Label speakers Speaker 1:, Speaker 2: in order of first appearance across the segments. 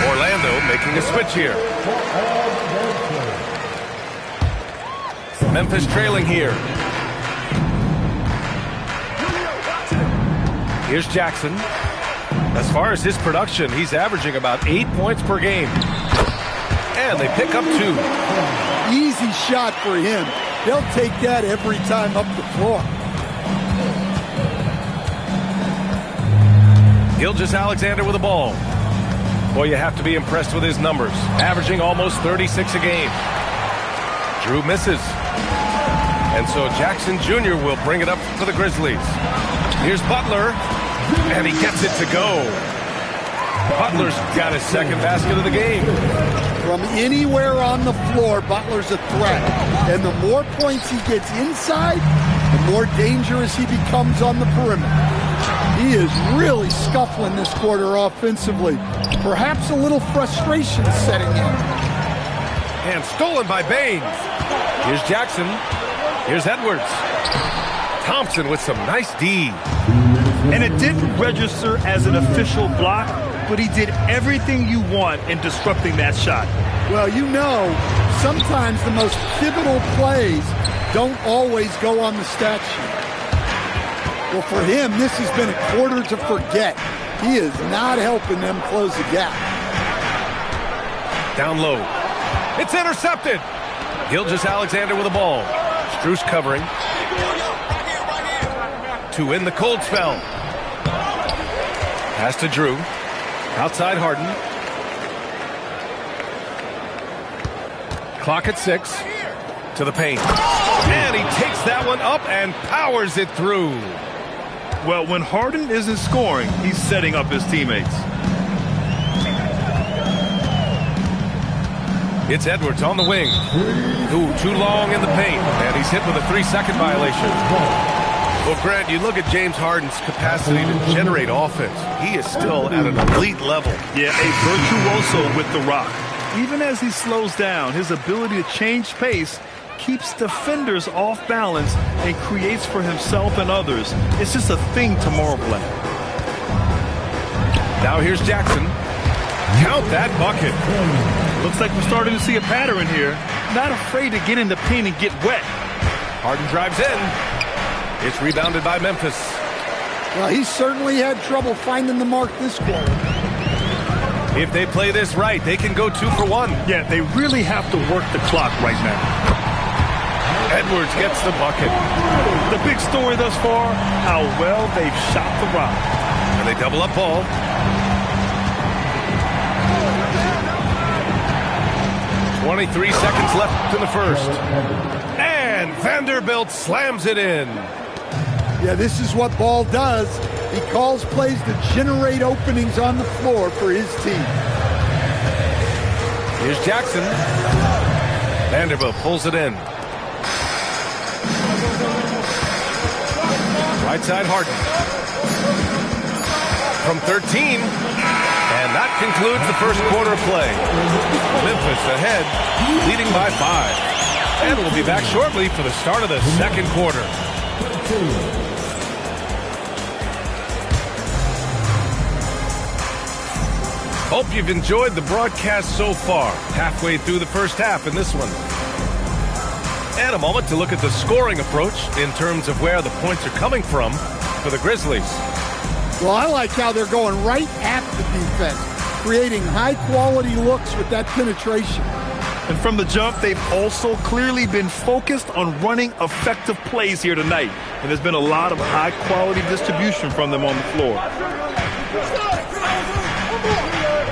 Speaker 1: Orlando making a switch here. Memphis trailing here. Here's Jackson. As far as his production, he's averaging about 8 points per game. And they pick up 2.
Speaker 2: Easy shot for him. They'll take that every time up the floor.
Speaker 1: Gilgeous-Alexander with the ball. Boy, you have to be impressed with his numbers. Averaging almost 36 a game. Drew misses. And so Jackson Jr. will bring it up for the Grizzlies. Here's Butler. And he gets it to go. Butler's got his second basket of the game.
Speaker 2: From anywhere on the floor, Butler's a threat. And the more points he gets inside, the more dangerous he becomes on the perimeter. He is really scuffling this quarter offensively. Perhaps a little frustration setting in.
Speaker 1: And stolen by Baines. Here's Jackson. Here's Edwards. Thompson with some nice D.
Speaker 3: And it didn't register as an official block, but he did everything you want in disrupting that shot.
Speaker 2: Well, you know, sometimes the most pivotal plays don't always go on the stat sheet. Well, for him, this has been a quarter to forget. He is not helping them close the gap.
Speaker 1: Down low. It's intercepted. Gilgeous-Alexander with the ball. Strus covering. To win the cold spell. Pass to Drew. Outside Harden. Clock at 6. To the paint. And he takes that one up and powers it through.
Speaker 3: Well, when Harden isn't scoring, he's setting up his teammates.
Speaker 1: It's Edwards on the wing. Ooh, too long in the paint. And he's hit with a 3-second violation. Well, Grant, you look at James Harden's capacity to generate offense. He is still at an elite level.
Speaker 3: Yeah, a virtuoso with the rock. Even as he slows down, his ability to change pace keeps defenders off balance and creates for himself and others. It's just a thing to marvel at.
Speaker 1: Now here's Jackson. Count that bucket.
Speaker 3: Looks like we're starting to see a pattern here. Not afraid to get in the paint and get wet.
Speaker 1: Harden drives in. It's rebounded by Memphis.
Speaker 2: Well, he certainly had trouble finding the mark this quarter.
Speaker 1: If they play this right, they can go 2 for 1.
Speaker 3: Yeah, they really have to work the clock right now.
Speaker 1: Edwards gets the bucket.
Speaker 3: The big story thus far, how well they've shot the rock.
Speaker 1: And they double up ball. .23 seconds left in the first. And Vanderbilt slams it in.
Speaker 2: Yeah, this is what Ball does. He calls plays to generate openings on the floor for his team.
Speaker 1: Here's Jackson. Vanderbilt pulls it in. Right side Harden. From 13. And that concludes the first quarter of play. Memphis ahead, leading by 5. And we'll be back shortly for the start of the second quarter. Hope you've enjoyed the broadcast so far. Halfway through the first half in this one. And a moment to look at the scoring approach in terms of where the points are coming from for the Grizzlies.
Speaker 2: Well, I like how they're going right at the defense, creating high-quality looks with that penetration.
Speaker 3: And from the jump, they've also clearly been focused on running effective plays here tonight. And there's been a lot of high-quality distribution from them on the floor.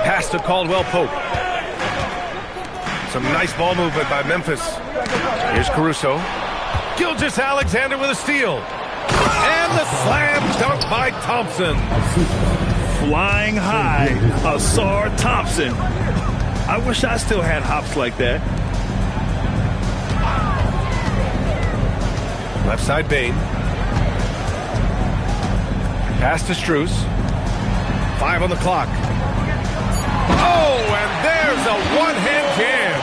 Speaker 1: Pass to Caldwell Pope. Some nice ball movement by Memphis. Here's Caruso. Gilgeous-Alexander with a steal. And the slam dunk by Thompson.
Speaker 3: Flying high, Ausar Thompson. I wish I still had hops like that.
Speaker 1: Left side Bane. Pass to Strus. 5 on the clock. Oh, and there's a one-hand jam.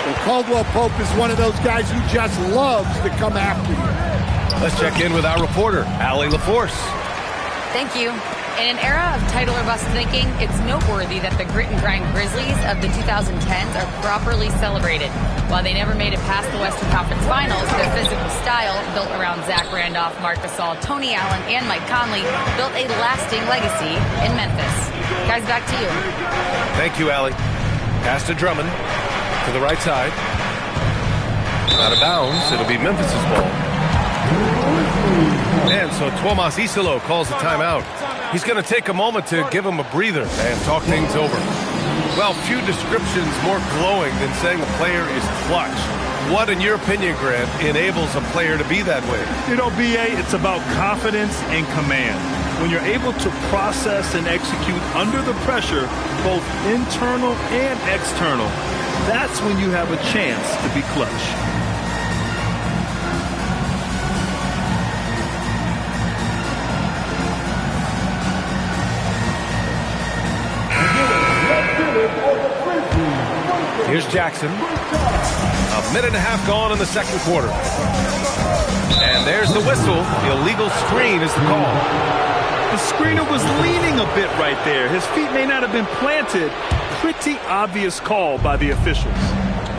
Speaker 2: Well, Caldwell Pope is one of those guys who just loves to come after you.
Speaker 1: Let's check in with our reporter, Allie LaForce.
Speaker 4: Thank you. In an era of title or bust thinking, it's noteworthy that the grit and grind Grizzlies of the 2010s are properly celebrated. While they never made it past the Western Conference Finals, their physical style, built around Zach Randolph, Marc Gasol, Tony Allen, and Mike Conley, built a lasting legacy in Memphis. Guys, back to you.
Speaker 1: Thank you, Allie. Pass to Drummond to the right side. Out of bounds. It'll be Memphis's ball. And so Tuomas Isalo calls a timeout. He's going to take a moment to give him a breather and talk things over. Well, few descriptions more glowing than saying a player is clutch. What, in your opinion, Grant, enables a player to be that way?
Speaker 3: You know, B.A., it's about confidence and command. When you're able to process and execute under the pressure, both internal and external, that's when you have a chance to be clutch.
Speaker 1: Here's Jackson. A minute and a half gone in the second quarter. And there's the whistle. Illegal screen is the call.
Speaker 3: The screener was leaning a bit right there. His feet may not have been planted. Pretty obvious call by the officials.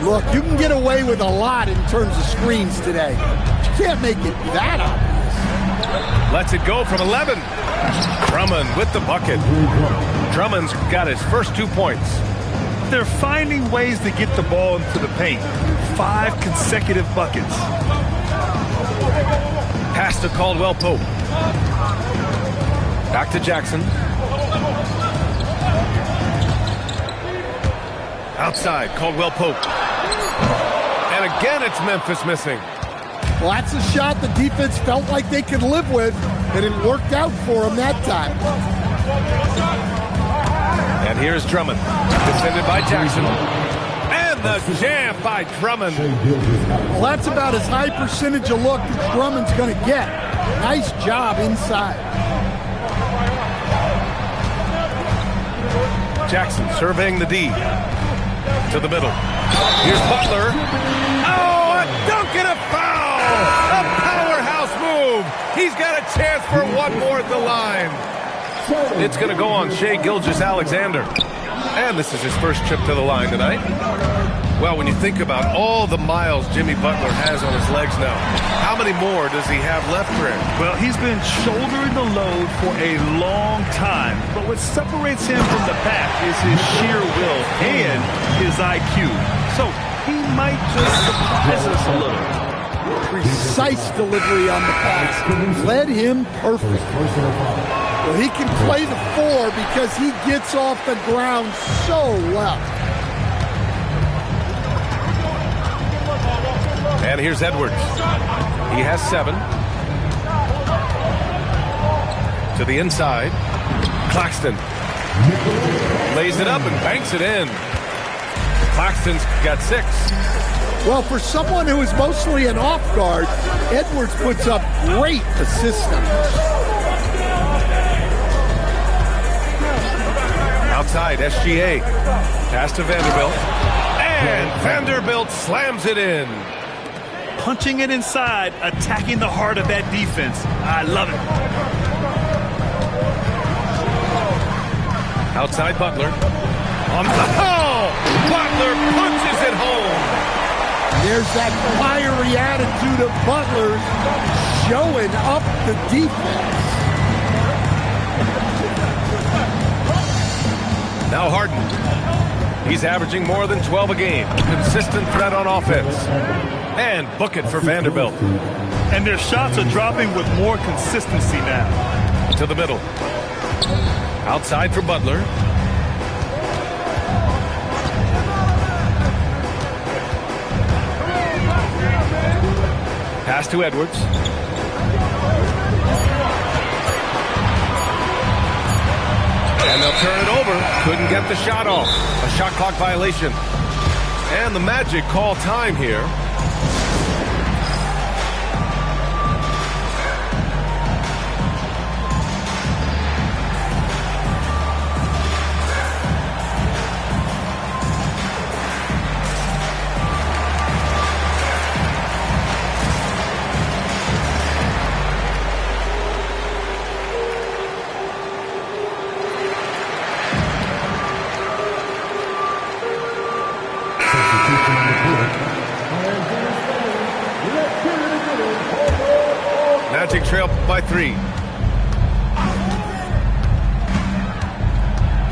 Speaker 2: Look, you can get away with a lot in terms of screens today. You can't make it that obvious.
Speaker 1: Lets it go from 11. Drummond with the bucket. Drummond's got his first 2 points.
Speaker 3: They're finding ways to get the ball into the paint. 5 consecutive buckets.
Speaker 1: Pass to Caldwell Pope. Back to Jackson. Outside, Caldwell Pope. And again, it's Memphis missing.
Speaker 2: Well, that's a shot the defense felt like they could live with, and it worked out for them that time.
Speaker 1: And here's Drummond, defended by Jackson. And the jam by Drummond.
Speaker 2: Well, that's about as high percentage of look that Drummond's going to get. Nice job inside.
Speaker 1: Jackson surveying the D. To the middle. Here's Butler. Oh, a dunk and a foul! A powerhouse move! He's got a chance for one more at the line. It's going to go on Shai Gilgeous-Alexander. And this is his first trip to the line tonight. Well, when you think about all the miles Jimmy Butler has on his legs now, how many more does he have left, Grant?
Speaker 3: Well, he's been shouldering the load for a long time. But what separates him from the pack is his sheer will and his IQ. So he might just surprise us a little.
Speaker 2: Precise delivery on the pass. Led him perfect. Well, he can play the 4 because he gets off the ground so well.
Speaker 1: And here's Edwards. He has 7. To the inside. Claxton lays it up and banks it in. Claxton's got 6.
Speaker 2: Well, for someone who is mostly an off guard, Edwards puts up great assist numbers.
Speaker 1: Outside, SGA. Pass to Vanderbilt. And Vanderbilt slams it in.
Speaker 3: Punching it inside, attacking the heart of that defense. I love it.
Speaker 1: Outside Butler. Butler punches it home.
Speaker 2: There's that fiery attitude of Butler showing up the defense.
Speaker 1: Now Harden. He's averaging more than 12 a game. Consistent threat on offense. And book it for Vanderbilt.
Speaker 3: And their shots are dropping with more consistency now.
Speaker 1: To the middle. Outside for Butler. Pass to Edwards. And they'll turn it over. Couldn't get the shot off. A shot clock violation. And the Magic call time here. Magic trail by 3.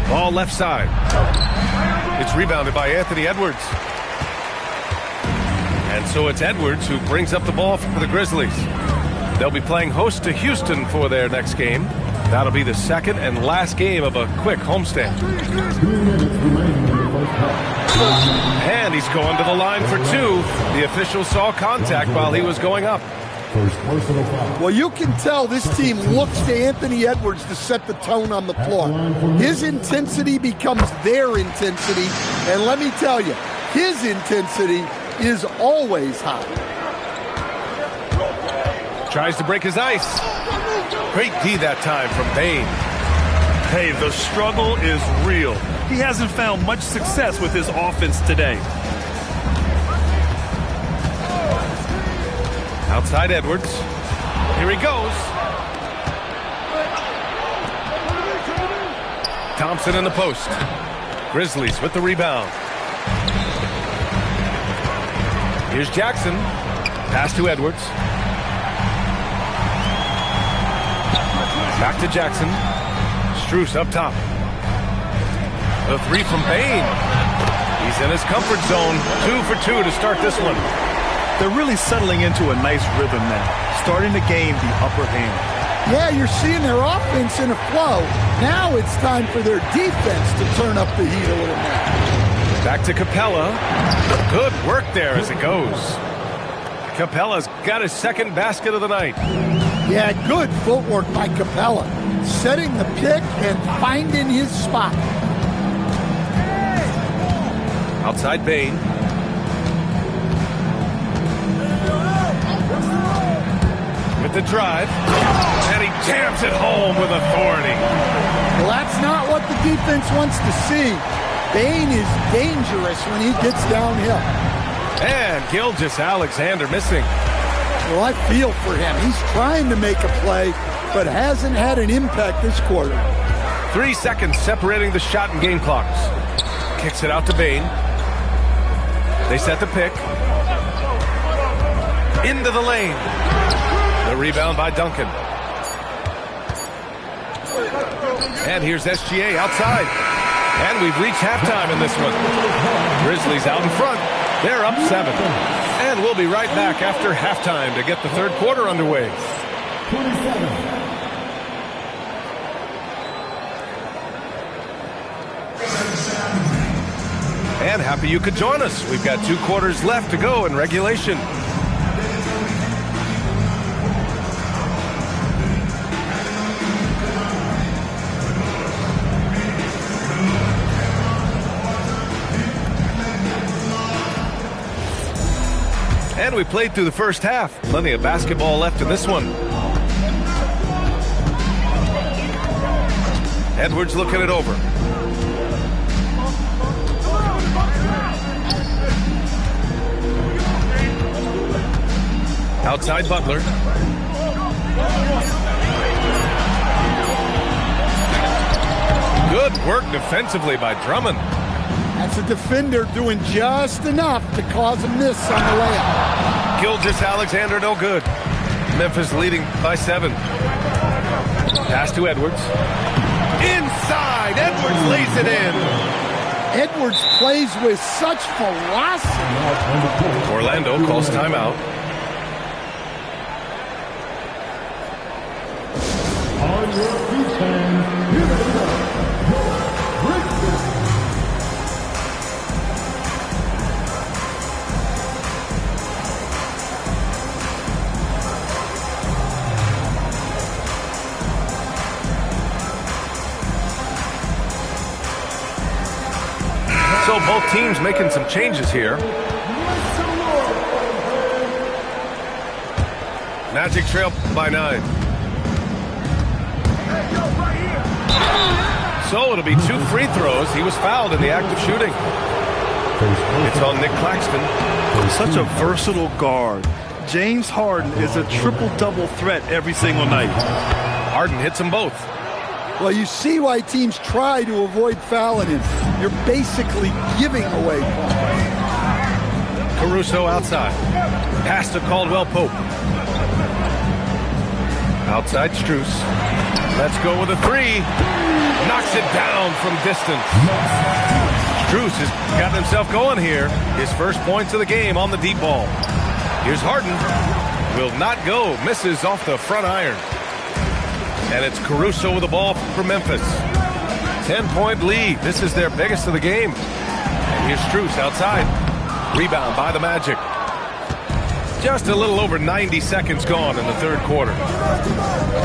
Speaker 1: Ball left side. It's rebounded by Anthony Edwards. And so it's Edwards who brings up the ball for the Grizzlies. They'll be playing host to Houston for their next game. That'll be the second and last game of a quick homestand. And he's going to the line for 2. The official saw contact while he was going up.
Speaker 2: Well, you can tell this team looks to Anthony Edwards to set the tone on the floor. His intensity becomes their intensity. And let me tell you, his intensity is always high.
Speaker 1: Tries to break his ice. Great D that time from Bane.
Speaker 3: Hey, the struggle is real. He hasn't found much success with his offense today.
Speaker 1: Outside Edwards. Here he goes. Thompson in the post. Grizzlies with the rebound. Here's Jackson. Pass to Edwards. Back to Jackson. Strus up top. The 3 from Bane. He's in his comfort zone. 2 for 2 to start this one.
Speaker 3: They're really settling into a nice rhythm now, starting to gain the upper hand.
Speaker 2: Yeah, you're seeing their offense in a flow. Now it's time for their defense to turn up the heat a little more.
Speaker 1: Back to Capella. Good work there as it goes. Capella's got his second basket of the night.
Speaker 2: Yeah, good footwork by Capella. Setting the pick and finding his spot.
Speaker 1: Outside Bane. With the drive. And he jams it home with authority.
Speaker 2: Well, that's not what the defense wants to see. Bane is dangerous when he gets downhill.
Speaker 1: And Gilgeous-Alexander missing.
Speaker 2: Well, I feel for him. He's trying to make a play, but hasn't had an impact this quarter.
Speaker 1: 3 seconds separating the shot and game clocks. Kicks it out to Bane. They set the pick. Into the lane. The rebound by Duncan. And here's SGA outside. And we've reached halftime in this one. Grizzlies out in front. They're up 7. And we'll be right back after halftime to get the third quarter underway. And happy you could join us. We've got 2 quarters left to go in regulation. And we played through the first half. Plenty of basketball left in this one. Edwards looking it over. Outside Butler. Good work defensively by Drummond.
Speaker 2: That's a defender doing just enough to cause a miss on the layup.
Speaker 1: Gilgeous-Alexander no good. Memphis leading by 7. Pass to Edwards. Inside, Edwards lays it in.
Speaker 2: Edwards plays with such velocity.
Speaker 1: Orlando calls timeout.
Speaker 5: On your feet, fans, here they go.
Speaker 1: So both teams making some changes here. Magic trail by 9. So it'll be 2 free throws. He was fouled in the act of shooting. It's on Nick Claxton.
Speaker 3: Such a versatile guard. James Harden is a triple-double threat every single night.
Speaker 1: Harden hits them both.
Speaker 2: Well, you see why teams try to avoid fouling him. You're basically giving away points.
Speaker 1: Caruso outside. Pass to Caldwell Pope. Outside Strus. Let's go with a three. Knocks it down from distance. Strus has got himself going here. His first points of the game on the deep ball. Here's Harden. Will not go. Misses off the front iron. And it's Caruso with the ball for Memphis. 10-point lead. This is their biggest of the game. And here's Strus outside. Rebound by the Magic. Just a little over 90 seconds gone in the third quarter.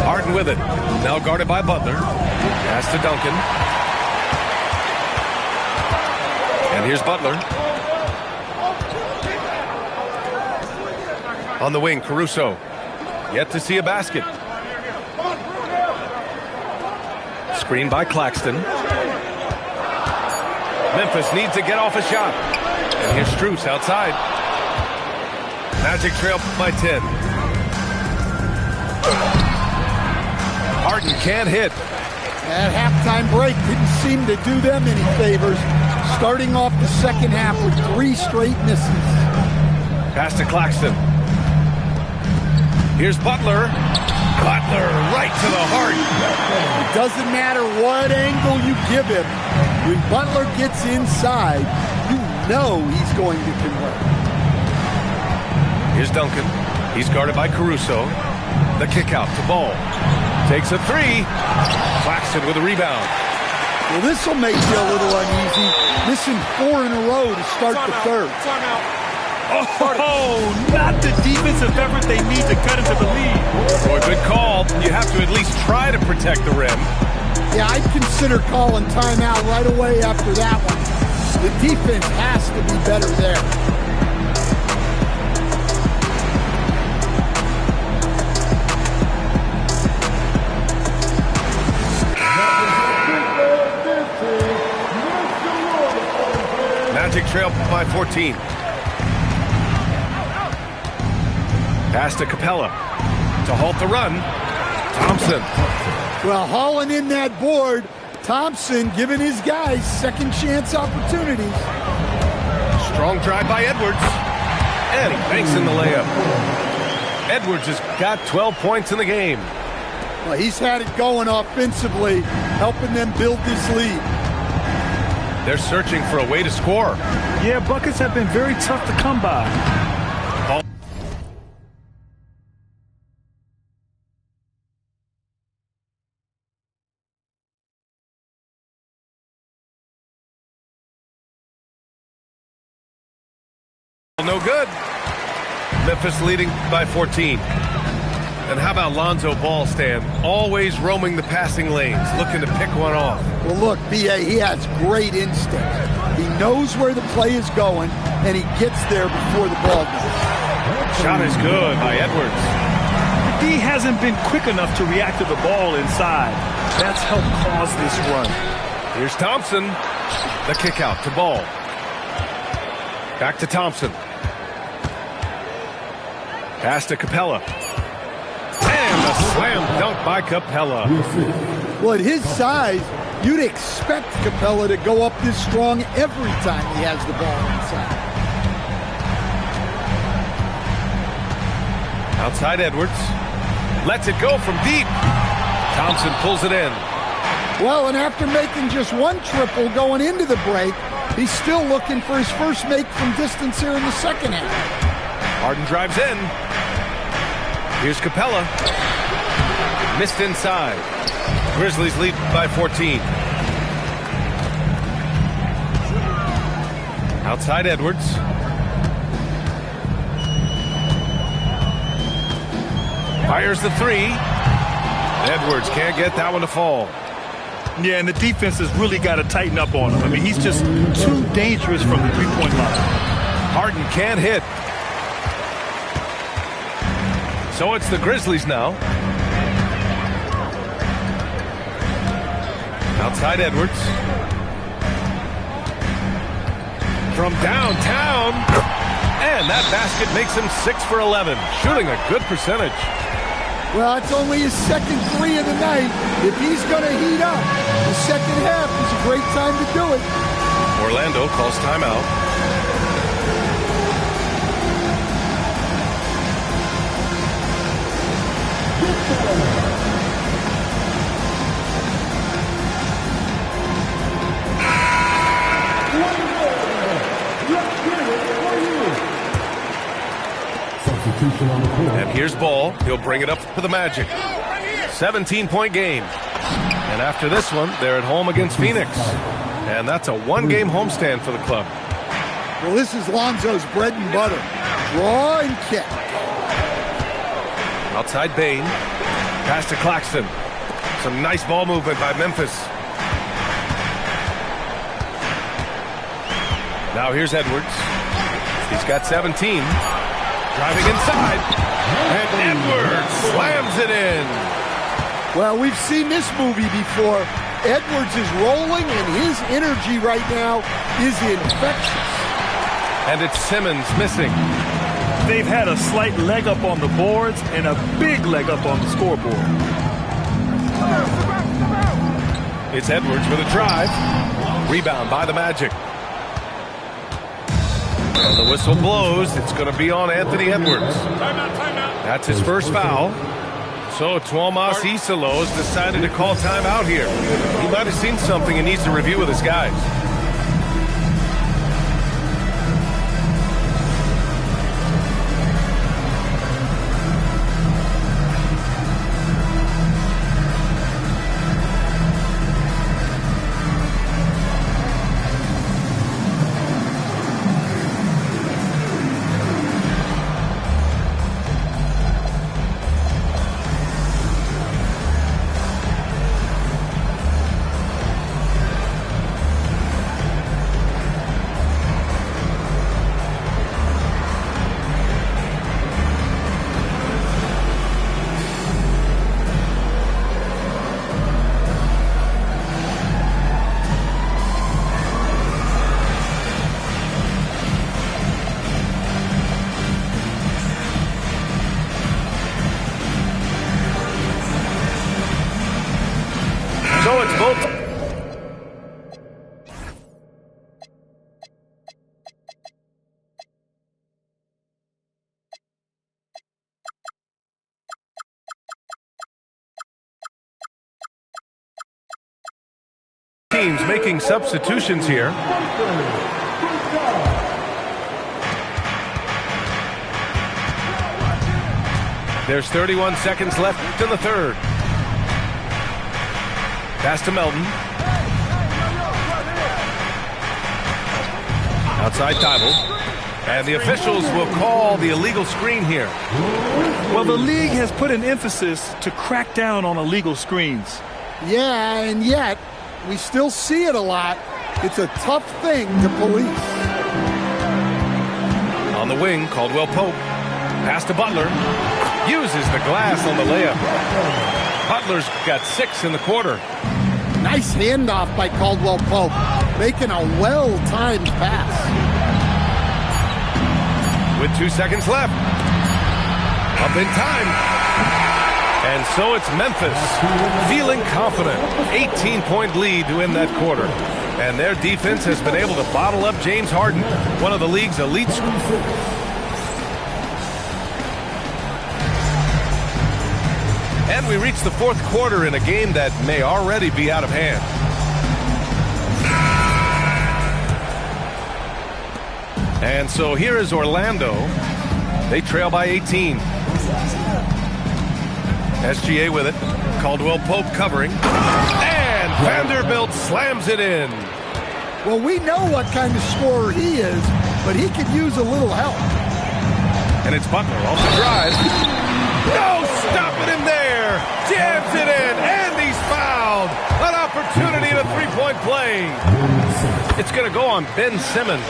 Speaker 1: Harden with it. Now guarded by Butler. Pass to Duncan. And here's Butler. On the wing, Caruso. Yet to see a basket. Screen by Claxton. Memphis needs to get off a shot. And here's Strus outside. Magic trail by 10. Harden can't hit.
Speaker 2: That halftime break didn't seem to do them any favors. Starting off the second half with 3 straight misses.
Speaker 1: Pass to Claxton. Here's Butler. Butler right to the heart.
Speaker 2: It doesn't matter what angle you give him. When Butler gets inside, you know he's going to convert.
Speaker 1: Here's Duncan. He's guarded by Caruso. The kick out to Ball. Takes a three. Claxton with a rebound.
Speaker 2: Well, this will make you a little uneasy. Missing 4 in a row to start the third.
Speaker 3: Oh, not the defensive effort they need to cut into the lead.
Speaker 1: Boy, good call. You have to at least try to protect the rim.
Speaker 2: Yeah, I'd consider calling timeout right away after that one. The defense has to be better there.
Speaker 1: Magic trail by 14. Pass to Capella to halt the run. Thompson.
Speaker 2: Well, hauling in that board, Thompson giving his guys second chance opportunities.
Speaker 1: Strong drive by Edwards. And he banks in the layup. Edwards has got 12 points in the game.
Speaker 2: Well, he's had it going offensively, helping them build this lead.
Speaker 1: They're searching for a way to score.
Speaker 3: Yeah, buckets have been very tough to come by.
Speaker 1: No good. Memphis leading by 14. And how about Lonzo Ball, Stan? Always roaming the passing lanes, looking to pick one off.
Speaker 2: Well, look, B.A., he has great instinct. He knows where the play is going, and he gets there before the ball does.
Speaker 1: Shot is good by Edwards.
Speaker 3: D hasn't been quick enough to react to the ball inside. That's helped cause this run.
Speaker 1: Here's Thompson. The kick out to Ball. Back to Thompson. Pass to Capella. And a slam dunk by Capella.
Speaker 2: Well, at his size, you'd expect Capella to go up this strong every time he has the ball inside.
Speaker 1: Outside Edwards. Lets it go from deep. Thompson pulls it in.
Speaker 2: Well, and after making just 1 triple going into the break, he's still looking for his first make from distance here in the second half.
Speaker 1: Harden drives in. Here's Capella. Missed inside. Grizzlies lead by 14. Outside Edwards. Fires the three. Edwards can't get that one to fall.
Speaker 3: Yeah, and the defense has really got to tighten up on him. I mean, he's just too dangerous from the three-point line.
Speaker 1: Harden can't hit. So it's the Grizzlies now. Outside Edwards. From downtown. And that basket makes him 6 for 11. Shooting a good percentage.
Speaker 2: Well, it's only his second 3 of the night. If he's going to heat up, the second half is a great time to do it.
Speaker 1: Orlando calls timeout. And here's Ball. He'll bring it up for the Magic. 17-point game. And after this one, they're at home against Phoenix. And that's a one-game homestand for the club.
Speaker 2: Well, this is Lonzo's bread and butter. Draw and kick.
Speaker 1: Outside Bain. Pass to Claxton. Some nice ball movement by Memphis. Now here's Edwards. He's got 17. Driving inside. And Edwards slams it in.
Speaker 2: Well, we've seen this movie before. Edwards is rolling, and his energy right now is infectious.
Speaker 1: And it's Simmons missing.
Speaker 3: They've had a slight leg up on the boards and a big leg up on the scoreboard.
Speaker 1: It's Edwards with a drive. Rebound by the Magic. And the whistle blows. It's going to be on Anthony Edwards. That's his first foul. So Tuomas Isalos decided to call timeout here. He might have seen something and needs to review with his guys. So it's both. Teams making substitutions here. There's 31 seconds left in the third. Pass to Melton. Outside Thibault. And the officials will call the illegal screen here.
Speaker 3: Well, the league has put an emphasis to crack down on illegal screens.
Speaker 2: Yeah, and yet we still see it a lot. It's a tough thing to police.
Speaker 1: On the wing, Caldwell Pope. Pass to Butler. Uses the glass on the layup. Butler's got 6 in the quarter.
Speaker 2: Nice handoff by Caldwell Pope, making a well-timed pass.
Speaker 1: With 2 seconds left. Up in time. And so it's Memphis feeling confident. 18-point lead to win that quarter. And their defense has been able to bottle up James Harden, one of the league's elite scorers. And we reach the fourth quarter in a game that may already be out of hand. And so here is Orlando. They trail by 18. SGA with it. Caldwell Pope covering. And Vanderbilt slams it in.
Speaker 2: Well, we know what kind of scorer he is, but he could use a little help.
Speaker 1: And it's Butler off the drive. No stopping him there. Jams it in, and he's fouled. An opportunity in a three-point play. It's going to go on Ben Simmons.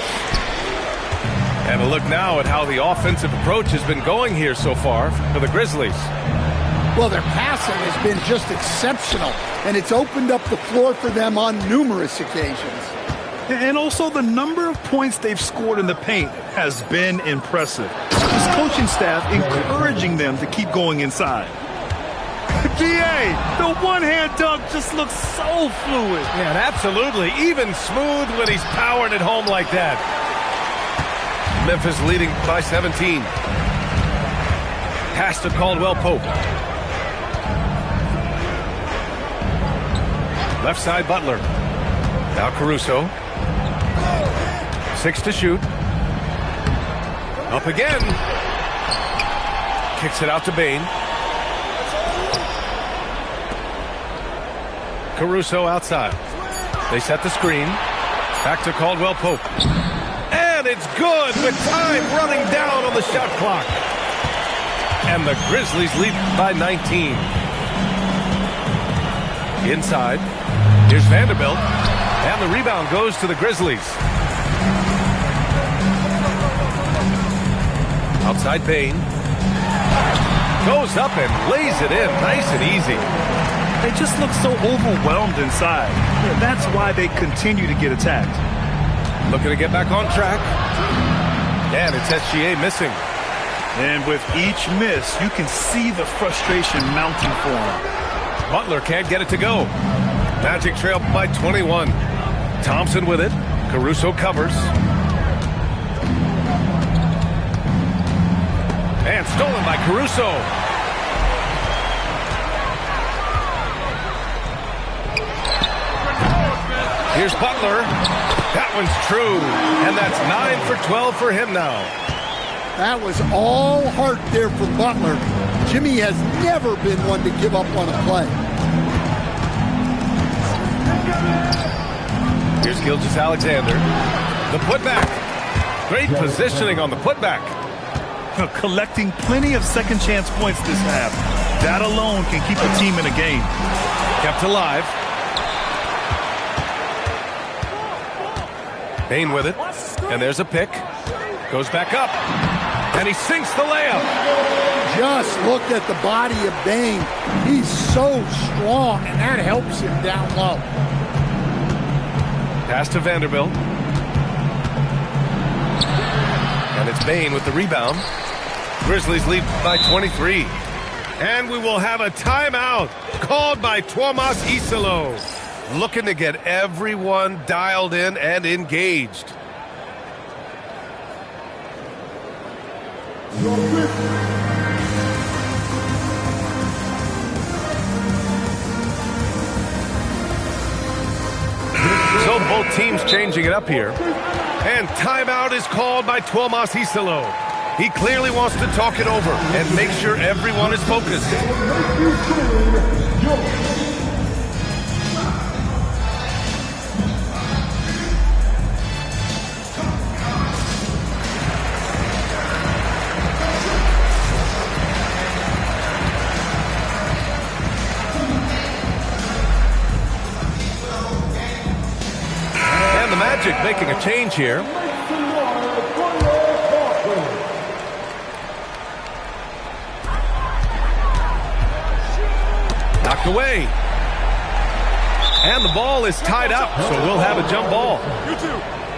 Speaker 1: And a look now at how the offensive approach has been going here so far for the Grizzlies.
Speaker 2: Well, their passing has been just exceptional, and it's opened up the floor for them on numerous occasions.
Speaker 3: And also the number of points they've scored in the paint has been impressive. His coaching staff encouraging them to keep going inside. DA, the one-hand dunk just looks so fluid.
Speaker 1: Yeah, absolutely. Even smooth when he's powering it home like that. Memphis leading by 17. Pass to Caldwell Pope. Left side, Butler. Now Caruso. 6 to shoot. Up again. Kicks it out to Bane. Caruso outside. They set the screen. Back to Caldwell Pope. And it's good with time running down on the shot clock. And the Grizzlies lead by 19. Inside. Here's Vanderbilt. And the rebound goes to the Grizzlies. Outside Bane. Goes up and lays it in nice and easy.
Speaker 3: They just look so overwhelmed inside. That's why they continue to get attacked.
Speaker 1: Looking to get back on track. And it's SGA missing.
Speaker 3: And with each miss, you can see the frustration mounting for him.
Speaker 1: Butler can't get it to go. Magic trail by 21. Thompson with it. Caruso covers. And stolen by Caruso. Here's Butler. That one's true. And that's 9 for 12 for him now.
Speaker 2: That was all heart there for Butler. Jimmy has never been one to give up on a play.
Speaker 1: Here's Gilgeous-Alexander. The putback. Great positioning on the putback.
Speaker 3: Collecting plenty of second chance points this half. That alone can keep a team in a game.
Speaker 1: Kept alive. Bane with it. And there's a pick. Goes back up. And he sinks the layup.
Speaker 2: Just look at the body of Bane. He's so strong, and that helps him down low.
Speaker 1: Pass to Vanderbilt. And it's Bane with the rebound. Grizzlies lead by 23. And we will have a timeout called by Tuomas Isalo. Looking to get everyone dialed in and engaged. So both teams changing it up here. And timeout is called by Tuomas Isalo. He clearly wants to talk it over and make sure everyone is focused. And the Magic making a change here. Knocked away. And the ball is tied up, so we'll have a jump ball.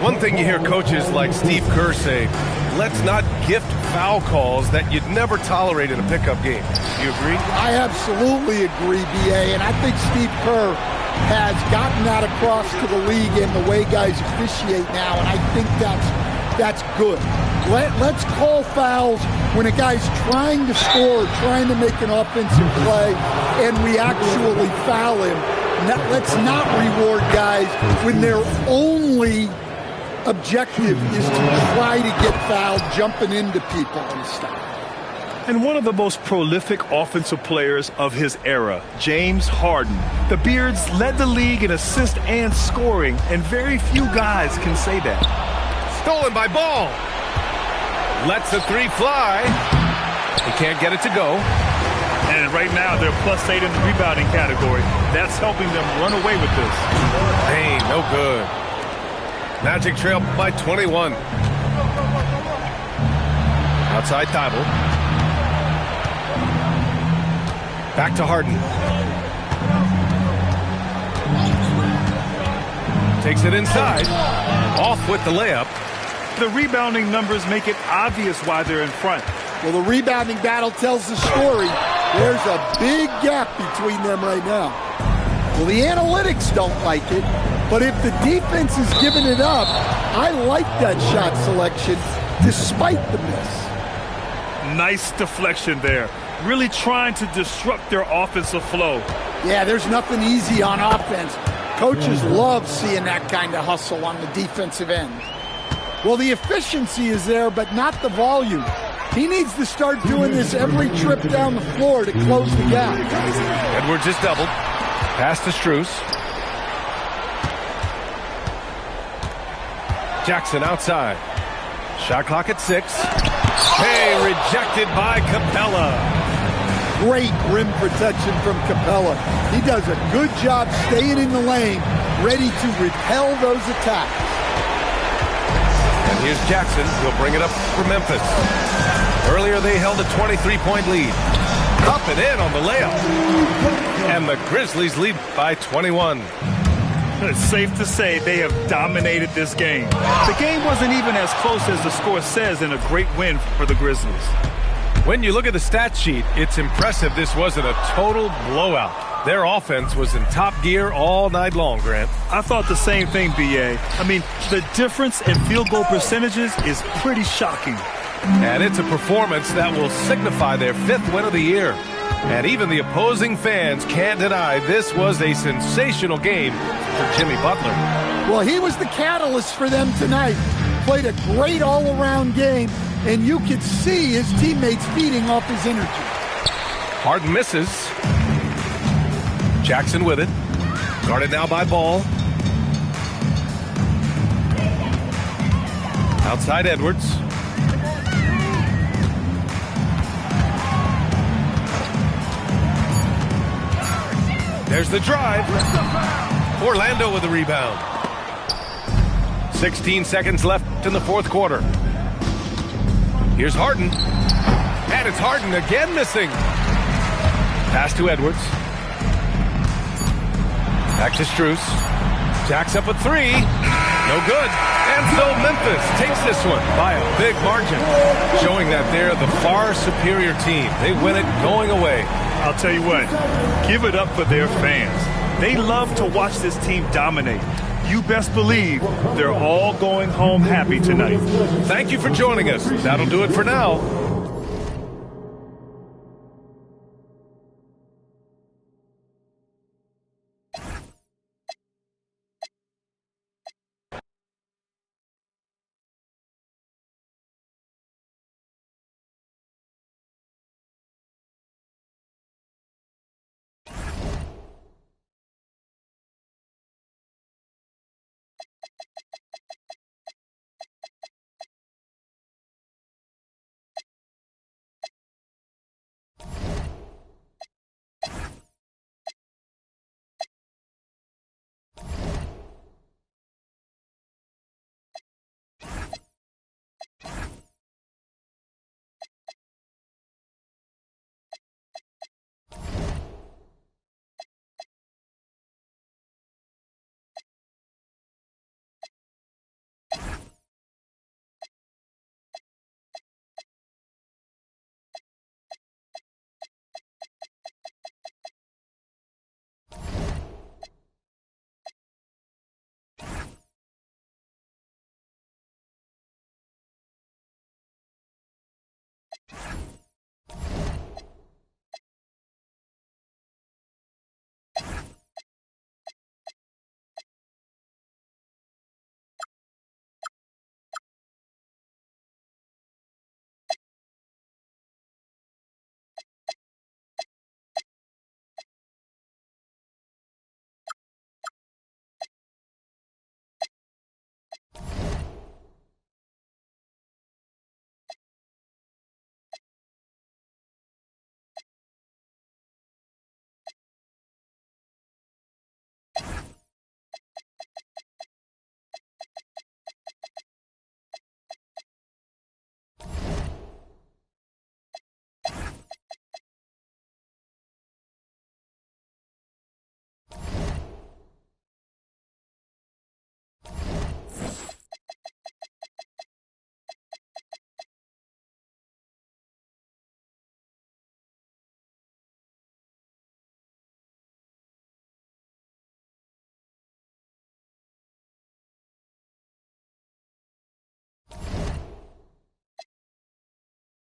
Speaker 1: One thing you hear coaches like Steve Kerr say, let's not gift foul calls that you'd never tolerate in a pickup game. You agree?
Speaker 2: I absolutely agree, B.A., and I think Steve Kerr has gotten that across to the league in the way guys officiate now, and I think that's good. Let's call fouls when a guy's trying to score, trying to make an offensive play, and we actually foul him. Let's not reward guys when their only objective is to try to get fouled, jumping into people and stuff.
Speaker 3: And one of the most prolific offensive players of his era, James Harden. The Beards led the league in assists and scoring, and very few guys can say that.
Speaker 1: Stolen by Ball. Lets the three fly. He can't get it to go.
Speaker 3: And right now, they're +8 in the rebounding category. That's helping them run away with this.
Speaker 1: Hey, no good. Magic trail by 21. Outside Thibault. Back to Harden. Takes it inside. Off with the layup.
Speaker 3: The rebounding numbers make it obvious why they're in front.
Speaker 2: Well, the rebounding battle tells the story. There's a big gap between them right now. Well, the analytics don't like it, but if the defense is giving it up, I like that shot selection despite the miss.
Speaker 3: Nice deflection there. Really trying to disrupt their offensive flow.
Speaker 2: Yeah, there's nothing easy on offense. Coaches love seeing that kind of hustle on the defensive end. Well, the efficiency is there, but not the volume. He needs to start doing this every trip down the floor to close the gap.
Speaker 1: Edwards is doubled. Pass to Strus. Jackson outside. Shot clock at 6. Hey, rejected by Capella.
Speaker 2: Great rim protection from Capella. He does a good job staying in the lane, ready to repel those attacks.
Speaker 1: And here's Jackson. He'll bring it up for Memphis. Earlier they held a 23-point lead. Up and in on the layup. And the Grizzlies lead by 21.
Speaker 3: It's safe to say they have dominated this game. The game wasn't even as close as the score says in a great win for the Grizzlies.
Speaker 1: When you look at the stat sheet, it's impressive this wasn't a total blowout. Their offense was in top gear all night long, Grant.
Speaker 3: I thought the same thing, B.A. I mean, the difference in field goal percentages is pretty shocking.
Speaker 1: And it's a performance that will signify their 5th win of the year. And even the opposing fans can't deny this was a sensational game for Jimmy Butler.
Speaker 2: Well, he was the catalyst for them tonight. Played a great all-around game, and you could see his teammates feeding off his energy.
Speaker 1: Harden misses. Jackson with it. Guarded now by Ball. Outside Edwards. There's the drive. Orlando with the rebound. 16 seconds left in the 4th quarter. Here's Harden. And it's Harden again missing. Pass to Edwards. Back to Strus. Jacks up a 3. No good. And so Memphis takes this one by a big margin, showing that they're the far superior team. They win it going away.
Speaker 3: I'll tell you what, give it up for their fans. They love to watch this team dominate. You best believe they're all going home happy tonight.
Speaker 1: Thank you for joining us. That'll do it for now.